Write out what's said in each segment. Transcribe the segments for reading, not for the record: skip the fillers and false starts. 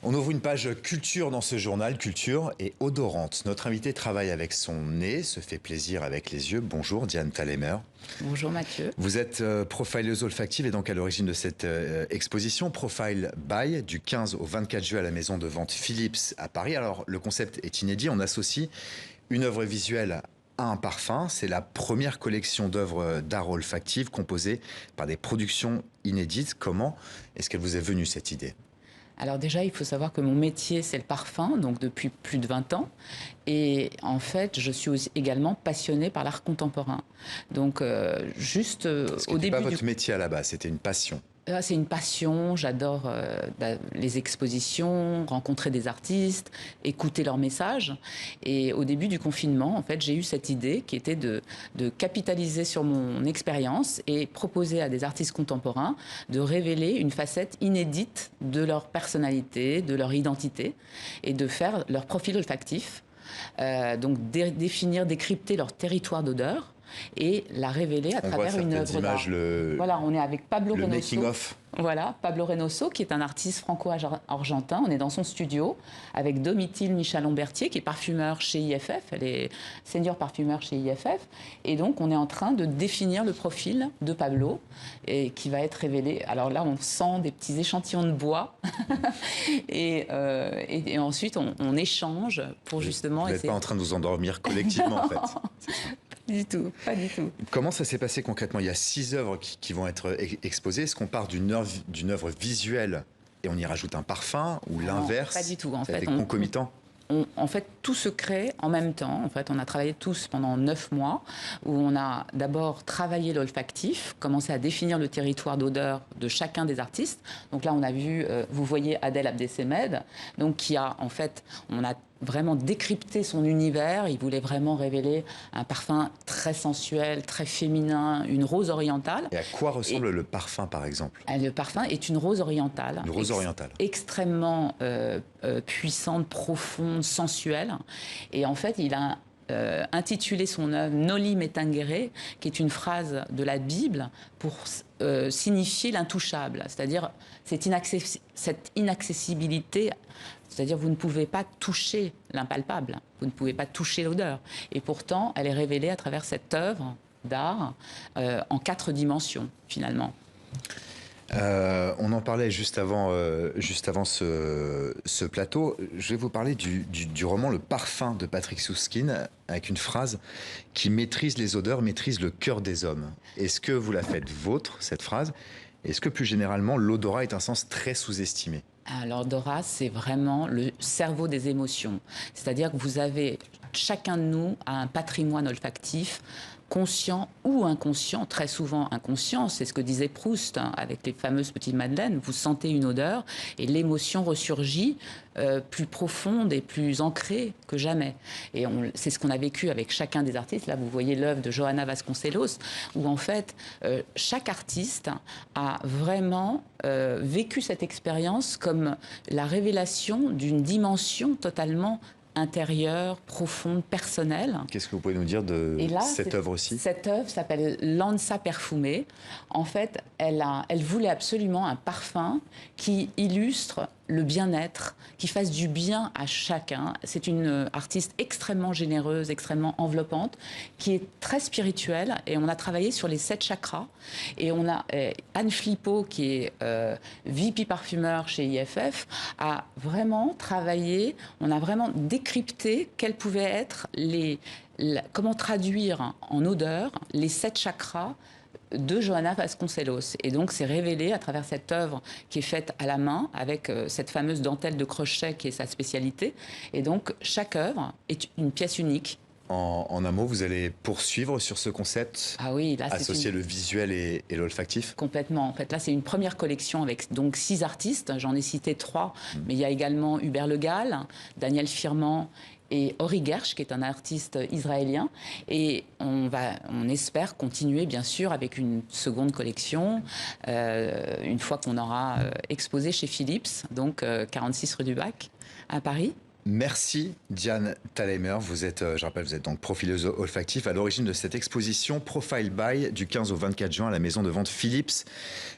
On ouvre une page culture dans ce journal, culture et odorante. Notre invité travaille avec son nez, se fait plaisir avec les yeux. Bonjour Diane Thalheimer. Bonjour Mathieu. Vous êtes profileuse olfactive et donc à l'origine de cette exposition Profile By du 15 au 24 juillet à la maison de vente Philips à Paris. Alors le concept est inédit, on associe une œuvre visuelle à un parfum. C'est la première collection d'œuvres d'art olfactive composée par des productions inédites. Comment est-ce qu'elle vous est venue cette idée ? Alors déjà, il faut savoir que mon métier, c'est le parfum, donc depuis plus de 20 ans. Et en fait, je suis aussi également passionnée par l'art contemporain. Donc juste au début... C'était pas votre métier à la base, c'était une passion. C'est une passion, j'adore les expositions, rencontrer des artistes, écouter leurs messages. Et au début du confinement, en fait, j'ai eu cette idée qui était de capitaliser sur mon expérience et proposer à des artistes contemporains de révéler une facette inédite de leur personnalité, de leur identité et de faire leur profil olfactif. Donc définir, décrypter leur territoire d'odeur et la révéler à travers une œuvre d'art. Voilà, on est avec Pablo Reynoso. Making of. Voilà, Pablo Reynoso, qui est un artiste franco-argentin. On est dans son studio avec Domitille Michalon-Berthier, qui est parfumeur chez IFF. Elle est senior parfumeur chez IFF. Et donc, on est en train de définir le profil de Pablo, et qui va être révélé. Alors là, on sent des petits échantillons de bois. et ensuite, on échange pour justement... Vous n'êtes pas en train de vous endormir collectivement, en fait. Du tout, pas du tout. Comment ça s'est passé concrètement ? Il y a 6 œuvres qui vont être exposées. Est-ce qu'on part d'une œuvre visuelle et on y rajoute un parfum ou l'inverse ? Pas du tout. En fait, concomitant. En fait, tout se crée en même temps. En fait, on a travaillé tous pendant 9 mois, où on a d'abord travaillé l'olfactif, commencé à définir le territoire d'odeur de chacun des artistes. Donc là, on a vu, vous voyez Adel Abdesemed, donc qui a, en fait, on a vraiment décrypté son univers. Il voulait vraiment révéler un parfum très sensuel, très féminin, une rose orientale. Et à quoi ressemble le parfum, par exemple ? Le parfum est une rose orientale. Une rose orientale. Extrêmement puissante, profonde, sensuelle. Et en fait, il a intitulé son œuvre Noli Me Tangere, qui est une phrase de la Bible pour signifier l'intouchable, c'est-à-dire cette inaccessibilité, c'est-à-dire vous ne pouvez pas toucher l'impalpable, vous ne pouvez pas toucher l'odeur. Et pourtant, elle est révélée à travers cette œuvre d'art en 4 dimensions, finalement. On en parlait juste avant ce plateau. Je vais vous parler du roman Le Parfum de Patrick Süskind, avec une phrase qui maîtrise les odeurs, maîtrise le cœur des hommes. Est-ce que vous la faites vôtre, cette phrase ? Est-ce que plus généralement, l'odorat est un sens très sous-estimé ? Alors, l'odorat, c'est vraiment le cerveau des émotions. C'est-à-dire que chacun de nous a un patrimoine olfactif, conscient ou inconscient, très souvent inconscient, c'est ce que disait Proust avec les fameuses petites madeleines. Vous sentez une odeur et l'émotion ressurgit plus profonde et plus ancrée que jamais. Et c'est ce qu'on a vécu avec chacun des artistes. Là, vous voyez l'œuvre de Johanna Vasconcelos, où en fait, chaque artiste a vraiment vécu cette expérience comme la révélation d'une dimension totalement intérieure, profonde, personnelle. Qu'est-ce que vous pouvez nous dire de cette œuvre-ci ? Cette œuvre s'appelle Lanza Perfumée. En fait, elle voulait absolument un parfum qui illustre le bien-être, qui fasse du bien à chacun. C'est une artiste extrêmement généreuse, extrêmement enveloppante, qui est très spirituelle. Et on a travaillé sur les 7 chakras. Et on a Anne Flippo, qui est VP parfumeur chez IFF, a vraiment travaillé, on a vraiment décrypté quels pouvaient être comment traduire en odeur les 7 chakras de Johanna Vasconcelos. Et donc, c'est révélé à travers cette œuvre qui est faite à la main, avec cette fameuse dentelle de crochet qui est sa spécialité. Et donc, chaque œuvre est une pièce unique. En un mot, vous allez poursuivre sur ce concept, associer le visuel et l'olfactif ? Complètement. En fait, là, c'est une première collection avec donc 6 artistes. J'en ai cité 3, mais il y a également Hubert Le Gall, Daniel Firman et Ori Gersh, qui est un artiste israélien. Et on espère continuer, bien sûr, avec une seconde collection, une fois qu'on aura exposé chez Philips, donc 46 rue du Bac, à Paris. Merci Diane Thalheimer, je rappelle, vous êtes donc profileuse olfactive à l'origine de cette exposition Profile By du 15 au 24 juin à la maison de vente Philips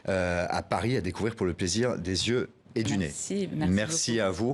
à Paris, à découvrir pour le plaisir des yeux et du nez. Merci Merci beaucoup. à vous.